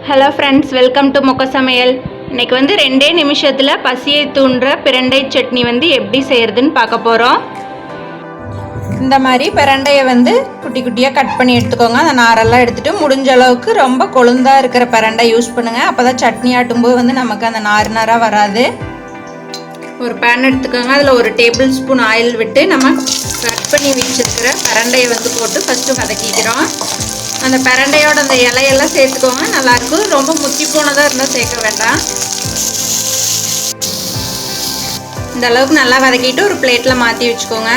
Hello friends, welcome to Mokka Samayal. இன்றைக்கி வந்து 2 நிமிஷத்தில் பசியை தூண்டுற பிரண்டை சட்னி வந்து எப்படி செய்கிறதுன்னு பார்க்க போகிறோம். இந்த மாதிரி பிரண்டையை வந்து குட்டி குட்டியாக கட் பண்ணி எடுத்துக்கோங்க. அந்த நாரெல்லாம் எடுத்துகிட்டு முடிஞ்ச அளவுக்கு ரொம்ப கொழுந்தாக இருக்கிற பிரண்டை யூஸ் பண்ணுங்கள். அப்போ தான் சட்னி ஆட்டும்போது வந்து நமக்கு அந்த நாராக வராது. ஒரு பேன் எடுத்துக்கோங்க. அதில் 1 டேபிள் ஸ்பூன் ஆயில் விட்டு நம்ம கட் பண்ணி வச்சுருக்கிற பிரண்டையை வந்து போட்டு ஃபஸ்ட்டு வதக்கிக்கிறோம். அந்த பிரண்டையோட அந்த இலையெல்லாம் சேர்த்துக்கோங்க, நல்லாயிருக்கும். ரொம்ப முத்தி போனதாக இருந்தால் சேர்க்க வேண்டாம். இந்த அளவுக்கு நல்லா வதக்கிட்டு ஒரு பிளேட்டில் மாற்றி வச்சுக்கோங்க.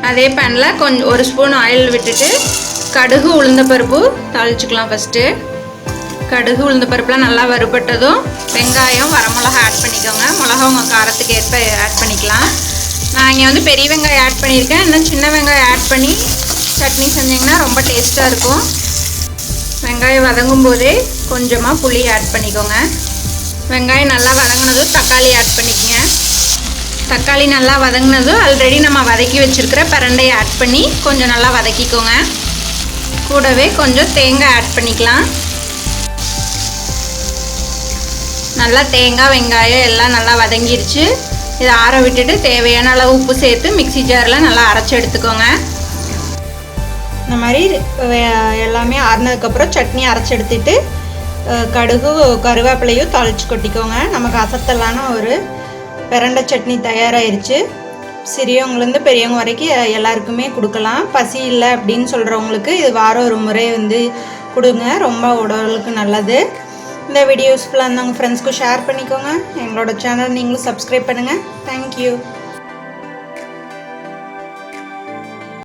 அதே பேனில் கொஞ்சம் 1 ஸ்பூன் ஆயில் விட்டுட்டு கடுகு உளுந்தப்பருப்பு தாளிச்சுக்கலாம். ஃபஸ்ட்டு கடுகு உளுந்தப்பருப்புலாம் நல்லா வறுபட்டதும் வெங்காயம் வரமிளகா ஆட் பண்ணிக்கோங்க. மிளகா உங்கள் காரத்துக்கு ஏற்ப ஆட் பண்ணிக்கலாம். நான் இங்கே வந்து பெரிய வெங்காயம் ஆட் பண்ணியிருக்கேன். இன்னும் சின்ன வெங்காயம் ஆட் பண்ணி சட்னி செஞ்சிங்கன்னா ரொம்ப டேஸ்ட்டாக இருக்கும். வெங்காயம் வதங்கும் போதே கொஞ்சமாக புளி ஆட் பண்ணிக்கோங்க. வெங்காயம் நல்லா வதங்கினதும் தக்காளி ஆட் பண்ணிக்கோங்க. தக்காளி நல்லா வதங்கினதும் ஆல்ரெடி நம்ம வதக்கி வச்சுருக்கிற பிரண்டையை ஆட் பண்ணி கொஞ்சம் நல்லா வதக்கிக்கோங்க. கூடவே கொஞ்சம் தேங்காய் ஆட் பண்ணிக்கலாம். நல்லா தேங்காய் வெங்காயம் எல்லாம் நல்லா வதங்கிருச்சு. இதை ஆற விட்டுட்டு தேவையான அளவு உப்பு சேர்த்து மிக்ஸி ஜாரில் நல்லா அரைச்சி எடுத்துக்கோங்க. இந்த மாதிரி எல்லாமே ஆறினதுக்கப்புறம் சட்னி அரைச்சி எடுத்துட்டு கடுகு கருவேப்பிலையும் தாளித்து கொட்டிக்கோங்க. நமக்கு அசத்தலான ஒரு பிரண்டை சட்னி தயாராகிருச்சு. சிறியவங்கலேருந்து பெரியவங்க வரைக்கும் எல்லாருக்குமே கொடுக்கலாம். பசி இல்லை அப்படின்னு சொல்கிறவங்களுக்கு இது வாரம் ஒரு முறை வந்து கொடுங்க, ரொம்ப உடலுக்கு நல்லது. இந்த வீடியோ யூஸ்ஃபுல்லாக இருந்தால் உங்கள் ஃப்ரெண்ட்ஸ்க்கும் ஷேர் பண்ணிக்கோங்க. எங்களோட சேனல் நீங்களும் சப்ஸ்கிரைப் பண்ணுங்கள். தேங்க்யூ.